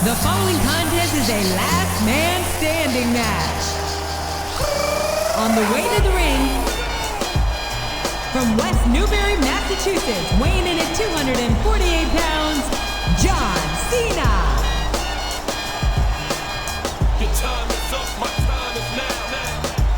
The following contest is a last man standing match. On the way to the ring, from West Newbury, Massachusetts, weighing in at 248 pounds, John Cena. Your time is up, my time is now.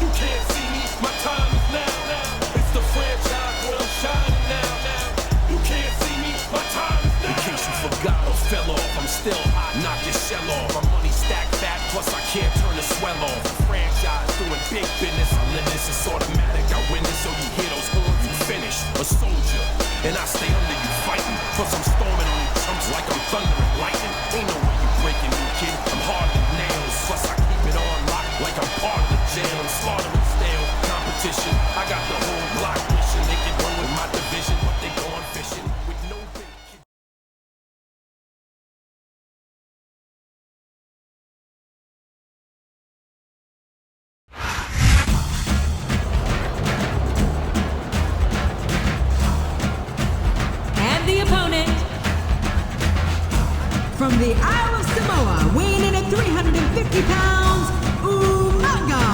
You can't see me, my time is now. It's the franchise where I'm shining now. You can't see me, my time is now. In case you forgot or fell off, I'm still hot, knock your shell off. My money stacked fat, plus I can't turn the swell off. The franchise doing big business, I live this, it's automatic. I win this, so you hear those horns, you finished. A soldier, and I stay under you fighting. Plus I'm storming on you chumps like I'm thunder and lightning. Ain't no way you breaking me, kid. I'm hard as nails. Plus I keep it on lock like I'm part of the jail. I'm slaughtering stale competition. I got the whole block mission. They can run with my division, but they going fishing with no bait. The opponent, from the Isle of Samoa, weighing in at 350 pounds, Umaga.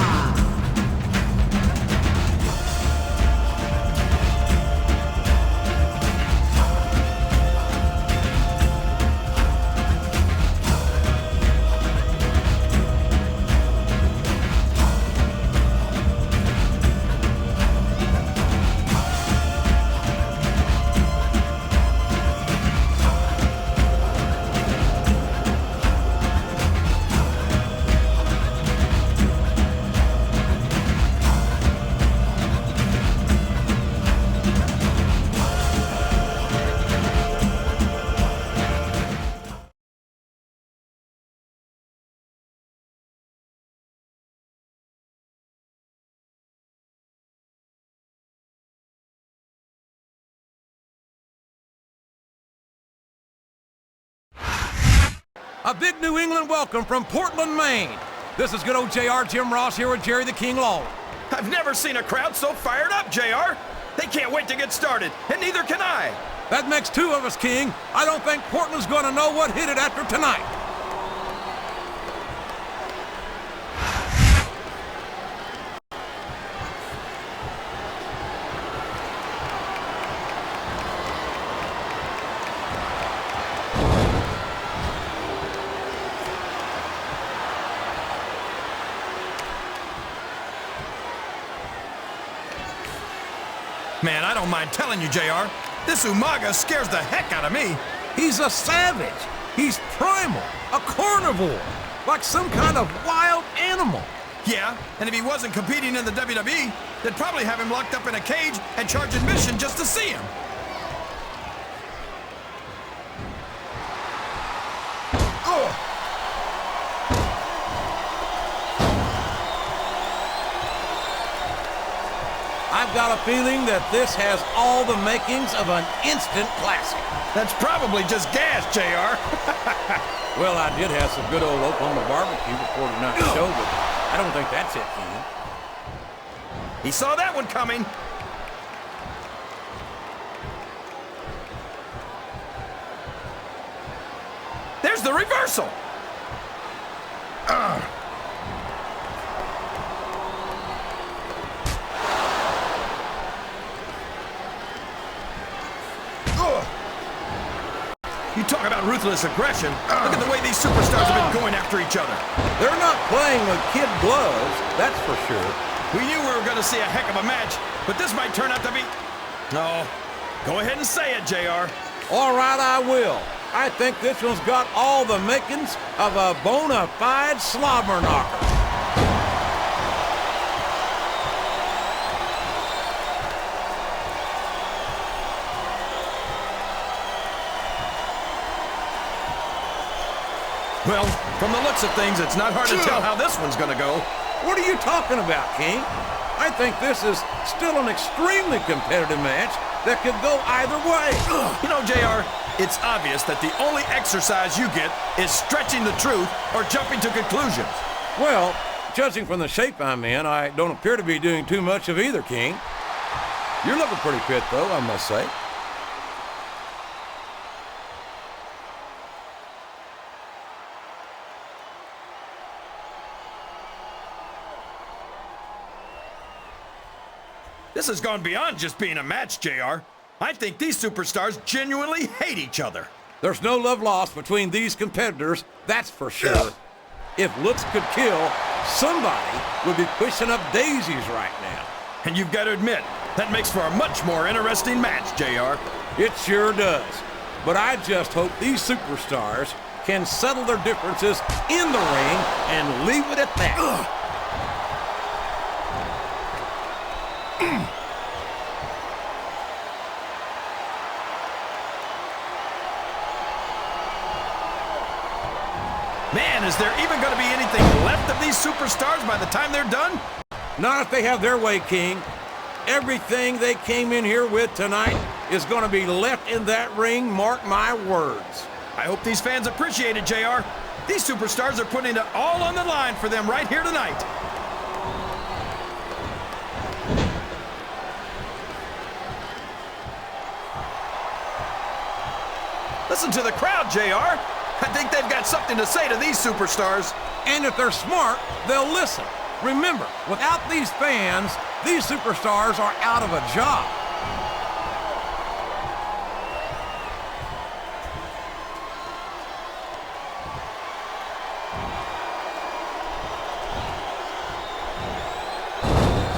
A big New England welcome from Portland, Maine. This is good old JR Jim Ross here with Jerry the King Lawler. I've never seen a crowd so fired up, JR. They can't wait to get started, and neither can I. That makes two of us, King. I don't think Portland's going to know what hit it after tonight. Man, I don't mind telling you, JR, this Umaga scares the heck out of me. He's a savage. He's primal, a carnivore, like some kind of wild animal. Yeah, and if he wasn't competing in the WWE, they'd probably have him locked up in a cage and charge admission just to see him. Oh! I've got a feeling that this has all the makings of an instant classic. That's probably just gas, JR. Well, I did have some good old Oklahoma barbecue before tonight's show, but I don't think that's it, King. He saw that one coming. There's the reversal. You talk about ruthless aggression. Look at the way these superstars have been going after each other. They're not playing with kid gloves, that's for sure. We knew we were going to see a heck of a match, but this might turn out to be... No. Go ahead and say it, JR. All right, I will. I think this one's got all the makings of a bona fide slobber knocker. Well, from the looks of things, it's not hard to tell how this one's gonna go. What are you talking about, King? I think this is still an extremely competitive match that could go either way. You know, JR, it's obvious that the only exercise you get is stretching the truth or jumping to conclusions. Well, judging from the shape I'm in, I don't appear to be doing too much of either, King. You're looking pretty fit, though, I must say. This has gone beyond just being a match, JR. I think these superstars genuinely hate each other. There's no love lost between these competitors, that's for sure. If looks could kill, somebody would be pushing up daisies right now. And you've got to admit, that makes for a much more interesting match, JR. It sure does. But I just hope these superstars can settle their differences in the ring and leave it at that. Man, is there even going to be anything left of these superstars by the time they're done? Not if they have their way, King. Everything they came in here with tonight is going to be left in that ring, mark my words. I hope these fans appreciate it, JR. These superstars are putting it all on the line for them right here tonight. Listen to the crowd, JR. I think they've got something to say to these superstars. And if they're smart, they'll listen. Remember, without these fans, these superstars are out of a job.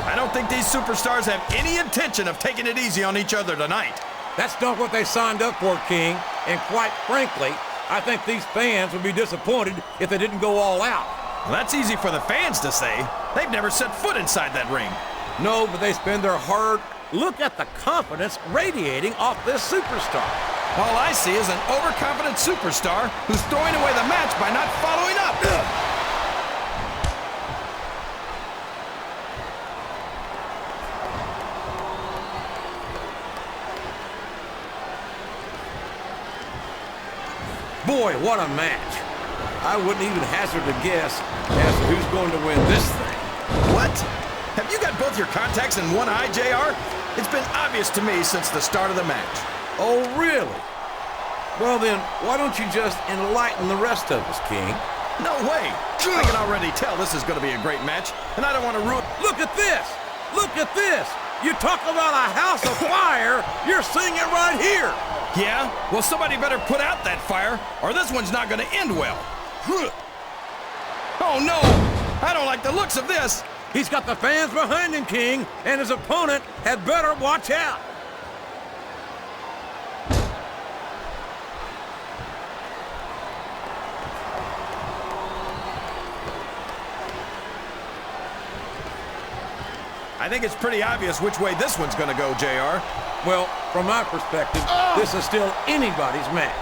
I don't think these superstars have any intention of taking it easy on each other tonight. That's not what they signed up for, King. And quite frankly, I think these fans would be disappointed if they didn't go all out. Well, that's easy for the fans to say. They've never set foot inside that ring. No, but they spend their hard. Look at the confidence radiating off this superstar. All I see is an overconfident superstar who's throwing away the match by not following up. Boy, what a match. I wouldn't even hazard a guess as to who's going to win this thing. What? Have you got both your contacts in one eye, JR? It's been obvious to me since the start of the match. Oh, really? Well then, why don't you just enlighten the rest of us, King? No way. I can already tell this is going to be a great match, and I don't want to ruin... Look at this! Look at this! You talk about a house of fire, you're seeing it right here! Yeah? Well, somebody better put out that fire, or this one's not going to end well. Oh, no! I don't like the looks of this! He's got the fans behind him, King, and his opponent had better watch out. I think it's pretty obvious which way this one's going to go, JR. Well, from my perspective, this is still anybody's match.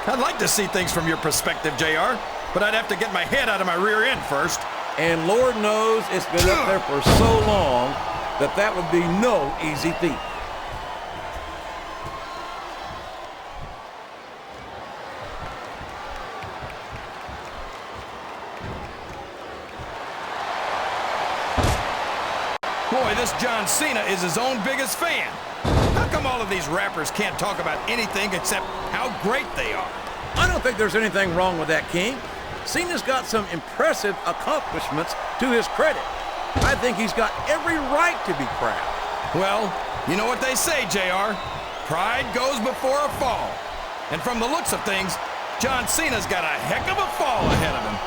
I'd like to see things from your perspective, JR, but I'd have to get my head out of my rear end first. And Lord knows it's been up there for so long that that would be no easy feat. Boy, this John Cena is his own biggest fan. How come all of these rappers can't talk about anything except how great they are? I don't think there's anything wrong with that, King. Cena's got some impressive accomplishments to his credit. I think he's got every right to be proud. Well, you know what they say, JR. Pride goes before a fall. And from the looks of things, John Cena's got a heck of a fall ahead of him.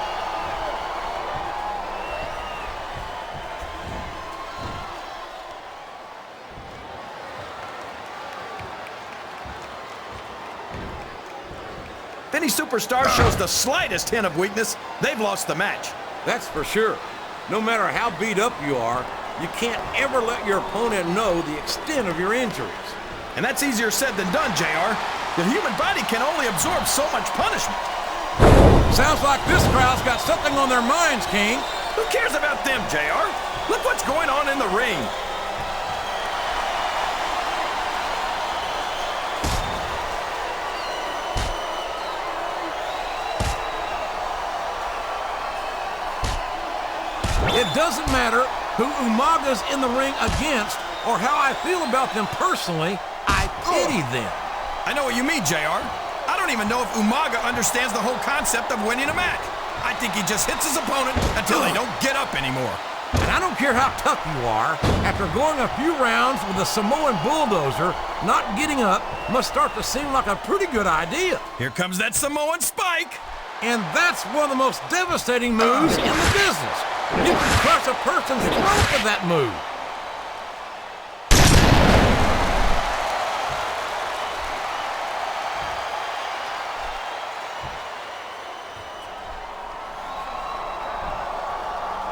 If any superstar shows the slightest hint of weakness, they've lost the match. That's for sure. No matter how beat up you are, you can't ever let your opponent know the extent of your injuries. And that's easier said than done, JR. The human body can only absorb so much punishment. Sounds like this crowd's got something on their minds, King. Who cares about them, JR? Look what's going on in the ring. It doesn't matter who Umaga's in the ring against or how I feel about them personally, I pity them. I know what you mean, JR. I don't even know if Umaga understands the whole concept of winning a match. I think he just hits his opponent until they don't get up anymore. And I don't care how tough you are, after going a few rounds with the Samoan bulldozer, not getting up must start to seem like a pretty good idea. Here comes that Samoan spike. And that's one of the most devastating moves in the business. You can crush a person's throat with that move.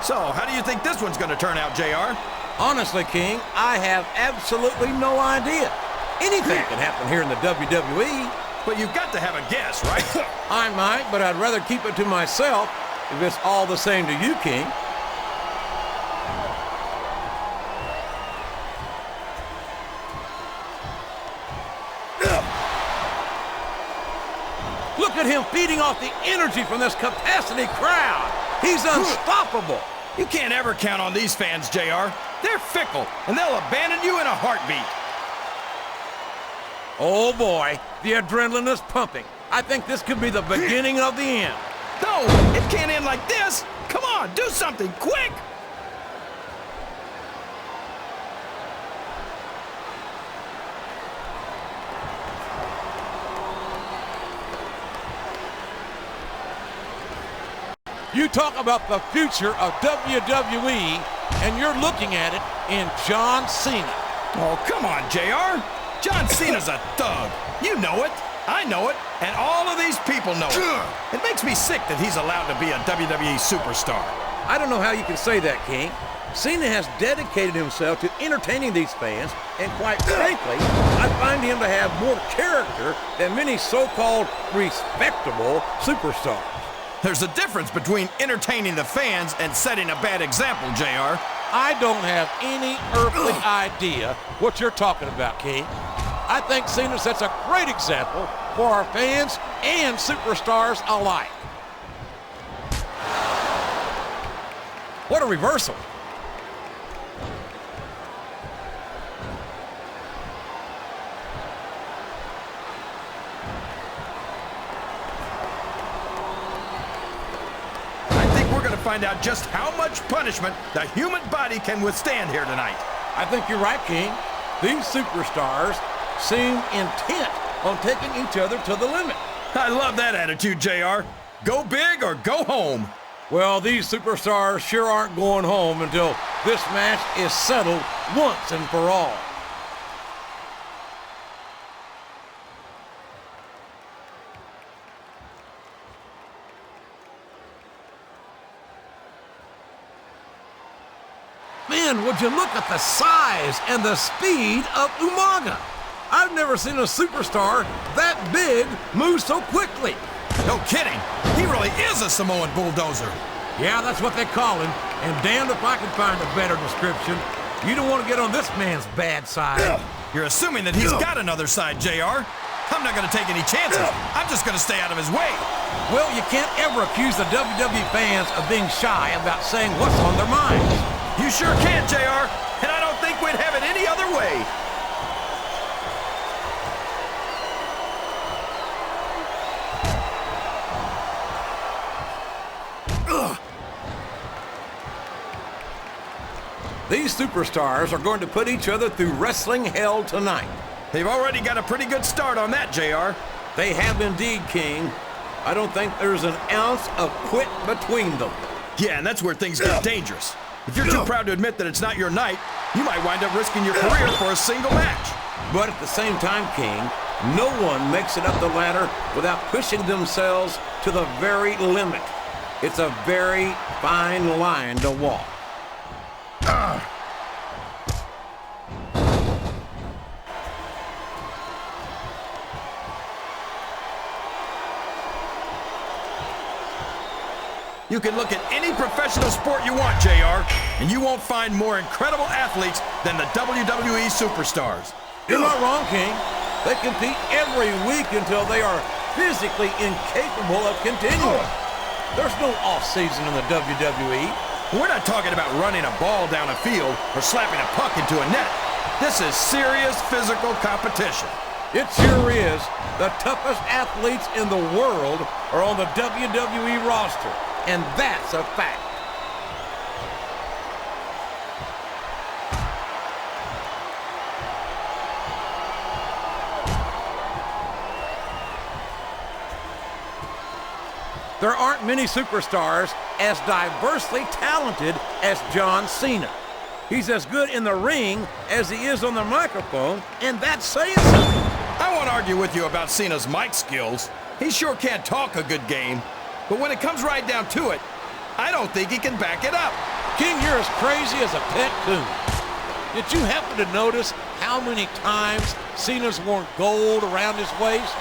So, how do you think this one's going to turn out, JR? Honestly, King, I have absolutely no idea. Anything can happen here in the WWE. But you've got to have a guess, right? I might, but I'd rather keep it to myself if it's all the same to you, King. Look at him feeding off the energy from this capacity crowd. He's unstoppable. You can't ever count on these fans, JR. They're fickle, and they'll abandon you in a heartbeat. Oh boy, the adrenaline is pumping. I think this could be the beginning of the end. No, it can't end like this. Come on, do something, quick! You talk about the future of WWE, and you're looking at it in John Cena. Oh, come on, JR. John Cena's a thug. You know it. I know it. And all of these people know it. It makes me sick that he's allowed to be a WWE superstar. I don't know how you can say that, King. Cena has dedicated himself to entertaining these fans, and quite frankly, I find him to have more character than many so-called respectable superstars. There's a difference between entertaining the fans and setting a bad example, JR. I don't have any earthly idea what you're talking about, King. I think Cena sets a great example for our fans and superstars alike. What a reversal. Find out just how much punishment the human body can withstand here tonight. I think you're right, King. These superstars seem intent on taking each other to the limit. I love that attitude, JR. Go big or go home. Well, these superstars sure aren't going home until this match is settled once and for all. Man, would you look at the size and the speed of Umaga? I've never seen a superstar that big move so quickly. No kidding. He really is a Samoan bulldozer. Yeah, that's what they call him. And damned if I can find a better description. You don't want to get on this man's bad side. You're assuming that he's got another side, JR. I'm not going to take any chances. I'm just going to stay out of his way. Well, you can't ever accuse the WWE fans of being shy about saying what's on their minds. You sure can, JR, and I don't think we'd have it any other way. These superstars are going to put each other through wrestling hell tonight. They've already got a pretty good start on that, JR. They have indeed, King. I don't think there's an ounce of quit between them. Yeah, and that's where things get dangerous. If you're too proud to admit that it's not your night, you might wind up risking your career for a single match. But at the same time, King, no one makes it up the ladder without pushing themselves to the very limit. It's a very fine line to walk. You can look at any professional sport you want, JR, and you won't find more incredible athletes than the WWE superstars. You're not wrong, King. They compete every week until they are physically incapable of continuing. There's no off-season in the WWE. We're not talking about running a ball down a field or slapping a puck into a net. This is serious physical competition. It sure is. The toughest athletes in the world are on the WWE roster, and that's a fact. There aren't many superstars as diversely talented as John Cena. He's as good in the ring as he is on the microphone, and that's saying something. I won't argue with you about Cena's mic skills. He sure can't talk a good game. But when it comes right down to it, I don't think he can back it up. King, you're as crazy as a pet coon. Did you happen to notice how many times Cena's worn gold around his waist?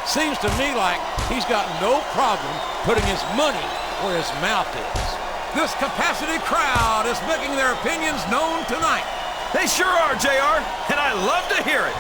Seems to me like he's got no problem putting his money where his mouth is. This capacity crowd is making their opinions known tonight. They sure are, JR, and I love to hear it.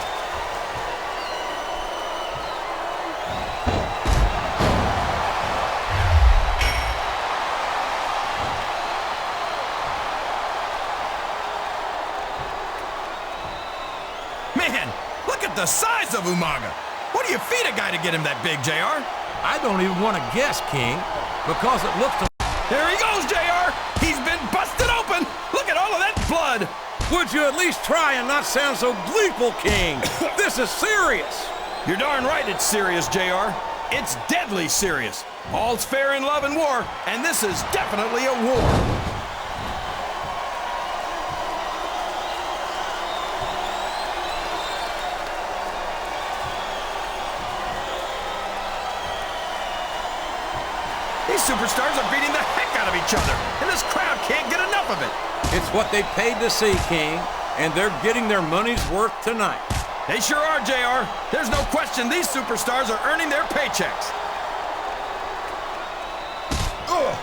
Man, look at the size of Umaga. What do you feed a guy to get him that big, JR? I don't even want to guess, King, because it looks to... There he goes, JR. He's been busted open. Look at all of that blood. Would you at least try and not sound so gleeful, King? This is serious. You're darn right it's serious, JR. It's deadly serious. All's fair in love and war, and this is definitely a war. These superstars are beating the heck out of each other, and this crowd can't get enough of it. It's what they paid to see, King, and they're getting their money's worth tonight. They sure are, JR. There's no question these superstars are earning their paychecks. Ugh.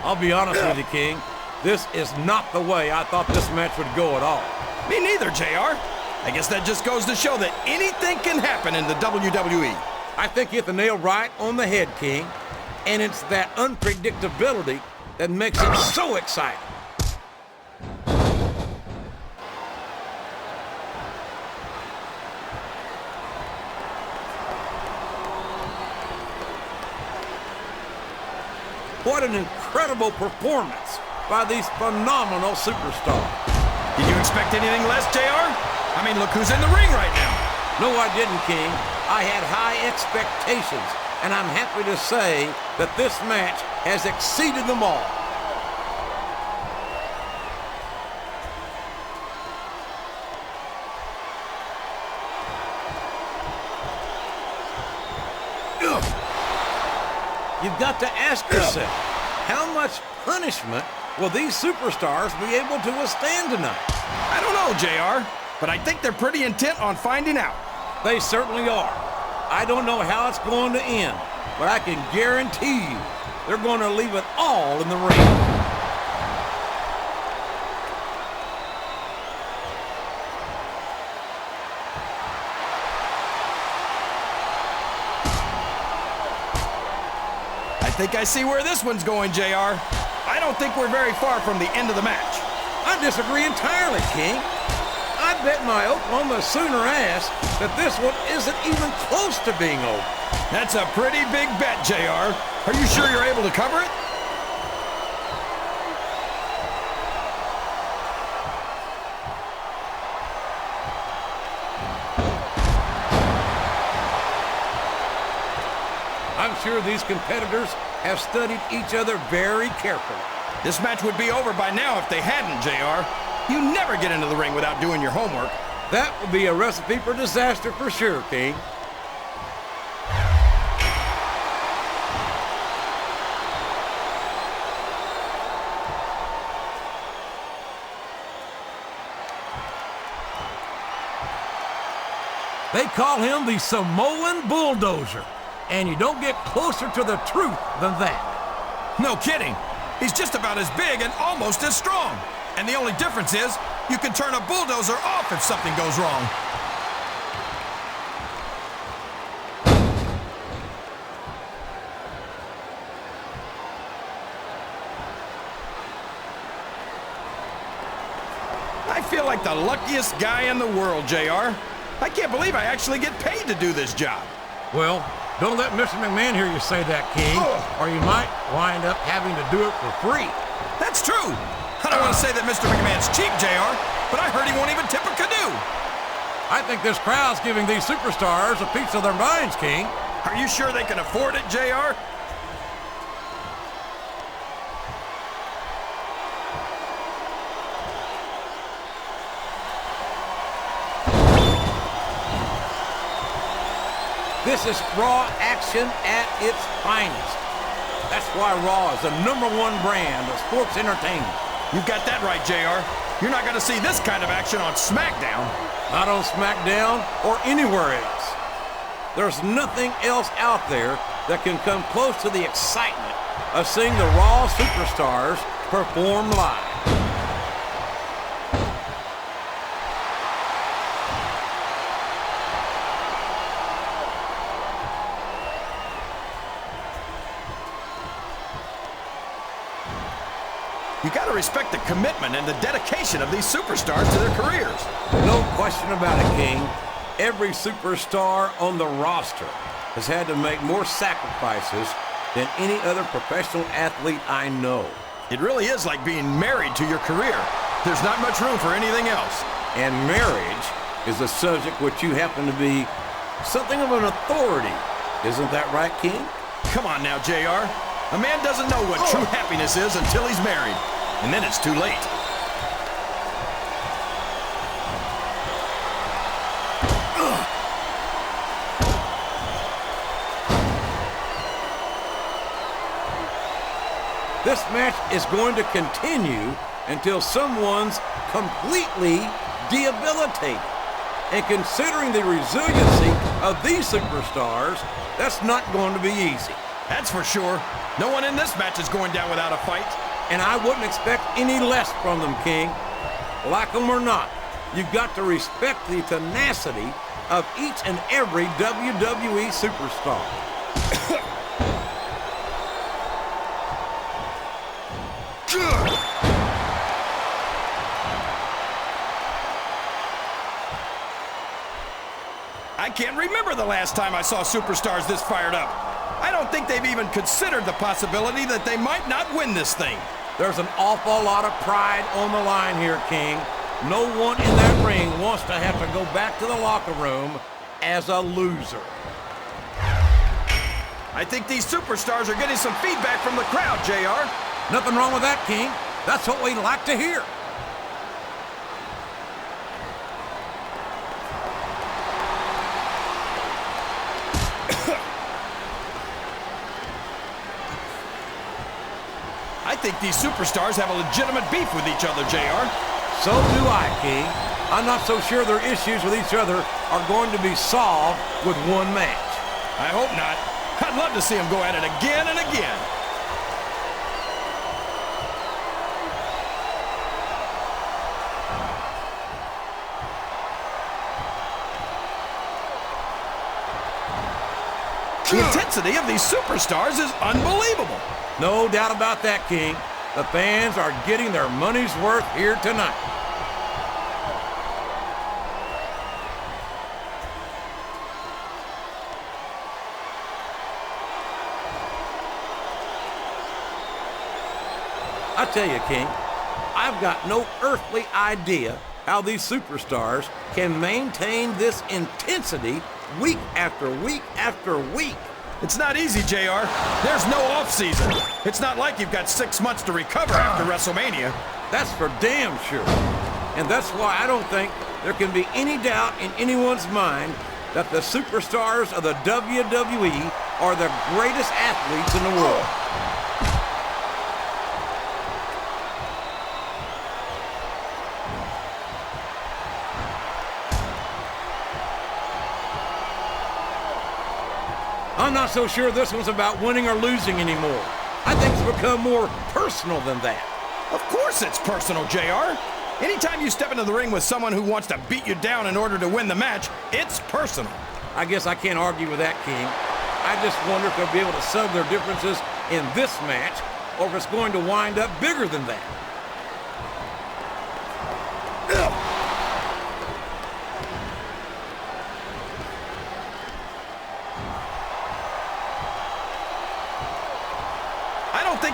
I'll be honest with you, King. This is not the way I thought this match would go at all. Me neither, JR. I guess that just goes to show that anything can happen in the WWE. I think you hit the nail right on the head, King. And it's that unpredictability that makes it so exciting. What an incredible performance by these phenomenal superstars. Did you expect anything less, JR? I mean, look who's in the ring right now. No, I didn't, King. I had high expectations, and I'm happy to say that this match has exceeded them all. You've got to ask yourself, how much punishment will these superstars be able to withstand tonight? I don't know, JR, but I think they're pretty intent on finding out. They certainly are. I don't know how it's going to end, but I can guarantee you they're going to leave it all in the ring. I think I see where this one's going, JR. I don't think we're very far from the end of the match. I disagree entirely, King. I bet my Oklahoma Sooner ass that this one isn't even close to being over. That's a pretty big bet, JR. Are you sure you're able to cover it? I'm sure these competitors have studied each other very carefully. This match would be over by now if they hadn't, JR. You never get into the ring without doing your homework. That would be a recipe for disaster for sure, King. They call him the Samoan Bulldozer, and you don't get closer to the truth than that. No kidding. He's just about as big and almost as strong. And the only difference is, you can turn a bulldozer off if something goes wrong. I feel like the luckiest guy in the world, JR. I can't believe I actually get paid to do this job. Well, Don't let Mr. McMahon hear you say that, King, or you might wind up having to do it for free. That's true. I don't want to say that Mr. McMahon's cheap, JR, but I heard he won't even tip a canoe. I think this crowd's giving these superstars a piece of their minds, King. Are you sure they can afford it, JR? This is Raw action at its finest. That's why Raw is the #1 brand of sports entertainment. You got that right, JR. You're not going to see this kind of action on SmackDown. Not on SmackDown or anywhere else. There's nothing else out there that can come close to the excitement of seeing the Raw superstars perform live. You got to respect the commitment and the dedication of these superstars to their careers. No question about it, King. Every superstar on the roster has had to make more sacrifices than any other professional athlete I know. It really is like being married to your career. There's not much room for anything else. And marriage is a subject which you happen to be something of an authority. Isn't that right, King? Come on now, JR. A man doesn't know what true happiness is until he's married. And then it's too late. This match is going to continue until someone's completely debilitated. And considering the resiliency of these superstars, that's not going to be easy. That's for sure. No one in this match is going down without a fight. And I wouldn't expect any less from them, King. Like them or not, you've got to respect the tenacity of each and every WWE superstar. I can't remember the last time I saw superstars this fired up. I don't think they've even considered the possibility that they might not win this thing. There's an awful lot of pride on the line here, King. No one in that ring wants to have to go back to the locker room as a loser. I think these superstars are getting some feedback from the crowd, JR. Nothing wrong with that, King. That's what we like to hear. I think these superstars have a legitimate beef with each other, JR. So do I, King. I'm not so sure their issues with each other are going to be solved with one match. I hope not. I'd love to see them go at it again and again. The intensity of these superstars is unbelievable. No doubt about that, King. The fans are getting their money's worth here tonight. I tell you, King, I've got no earthly idea how these superstars can maintain this intensity week after week after week. It's not easy, JR. There's no off-season. It's not like you've got 6 months to recover after WrestleMania. That's for damn sure. And that's why I don't think there can be any doubt in anyone's mind that the superstars of the WWE are the greatest athletes in the world. I'm not so sure this one's about winning or losing anymore. I think it's become more personal than that. Of course it's personal, JR. Anytime you step into the ring with someone who wants to beat you down in order to win the match, it's personal. I guess I can't argue with that, King. I just wonder if they'll be able to settle their differences in this match, or if it's going to wind up bigger than that.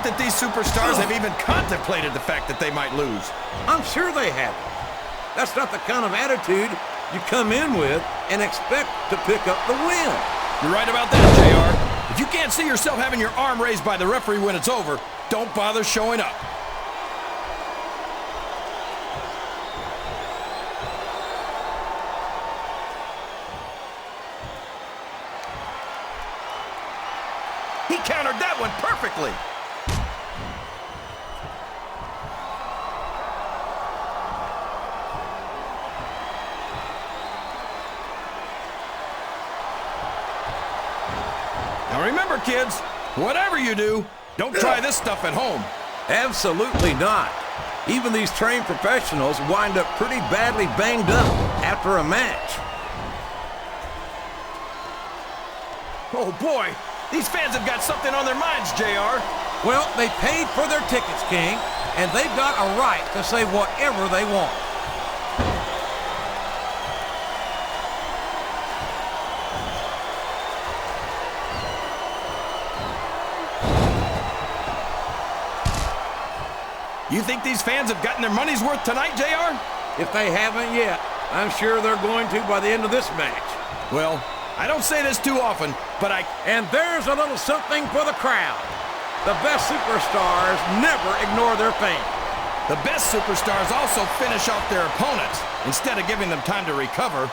that these superstars have even contemplated the fact that they might lose. I'm sure they haven't. That's not the kind of attitude you come in with and expect to pick up the win. You're right about that, JR. If you can't see yourself having your arm raised by the referee when it's over, don't bother showing up. He countered that one perfectly. Now remember, kids, whatever you do, don't try this stuff at home. Absolutely not. Even these trained professionals wind up pretty badly banged up after a match. Oh boy, these fans have got something on their minds, JR. Well, they paid for their tickets, King, and they've got a right to say whatever they want. You think these fans have gotten their money's worth tonight, JR? If they haven't yet, I'm sure they're going to by the end of this match. Well, I don't say this too often, but And there's a little something for the crowd. The best superstars never ignore their fans. The best superstars also finish off their opponents instead of giving them time to recover.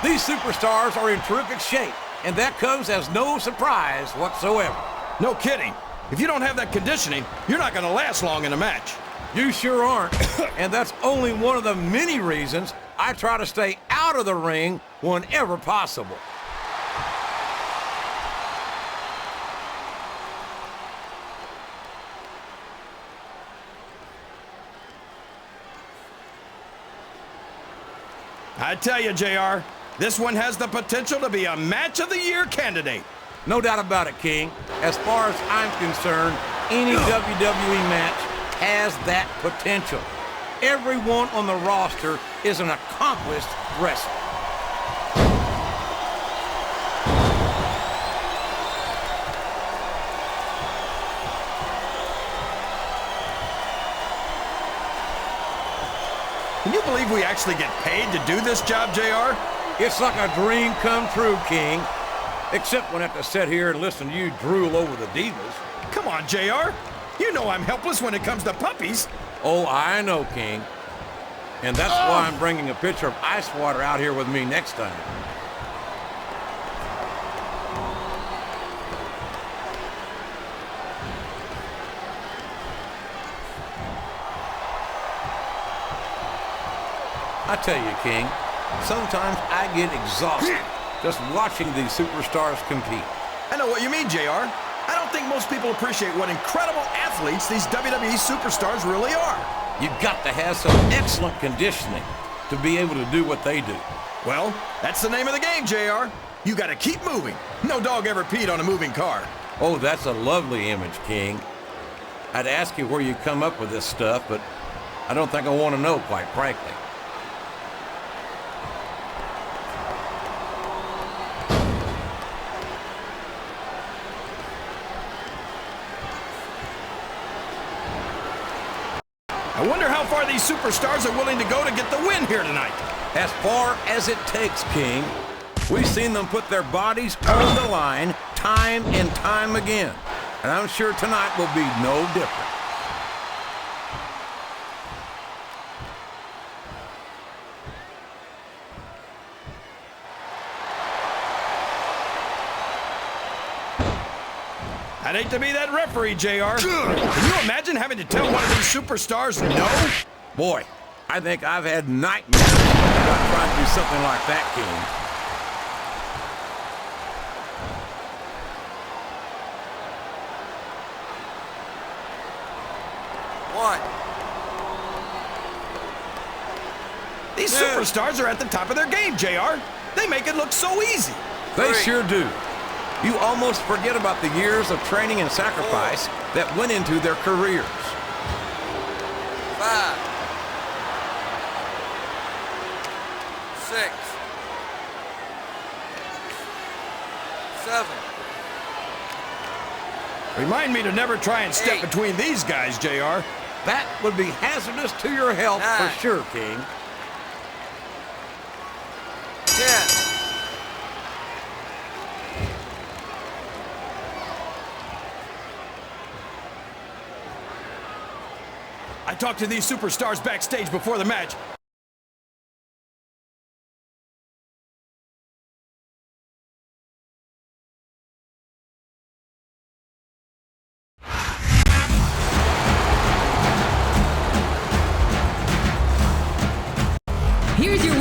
These superstars are in terrific shape, and that comes as no surprise whatsoever. No kidding. If you don't have that conditioning, you're not going to last long in a match. You sure aren't, and that's only one of the many reasons I try to stay out of the ring whenever possible. I tell you, JR, this one has the potential to be a Match of the Year candidate. No doubt about it, King. As far as I'm concerned, any WWE match has that potential. Everyone on the roster is an accomplished wrestler. Can you believe we actually get paid to do this job, JR? It's like a dream come true, King. Except when I have to sit here and listen to you drool over the divas. Come on, JR. You know I'm helpless when it comes to puppies. Oh, I know, King. And that's why I'm bringing a pitcher of ice water out here with me next time. I tell you, King, sometimes I get exhausted just watching these superstars compete. I know what you mean, JR. I don't think most people appreciate what incredible athletes these WWE superstars really are. You've got to have some excellent conditioning to be able to do what they do. Well, that's the name of the game, JR. You got to keep moving. No dog ever peed on a moving car. Oh, that's a lovely image, King. I'd ask you where you come up with this stuff, but I don't think I want to know, quite frankly. I wonder how far these superstars are willing to go to get the win here tonight. As far as it takes, King. We've seen them put their bodies on the line time and time again. And I'm sure tonight will be no different. I'd hate to be that referee, JR. Can you imagine having to tell one of these superstars no? Boy, I think I've had nightmares about trying to do something like that, King. What? These superstars are at the top of their game, JR. They make it look so easy. They sure do. You almost forget about the years of training and sacrifice that went into their careers. 5, 6, 7. Remind me to never try and step 8. between these guys, JR. That would be hazardous to your health 9. for sure, King. 10. I talked to these superstars backstage before the match. Here's your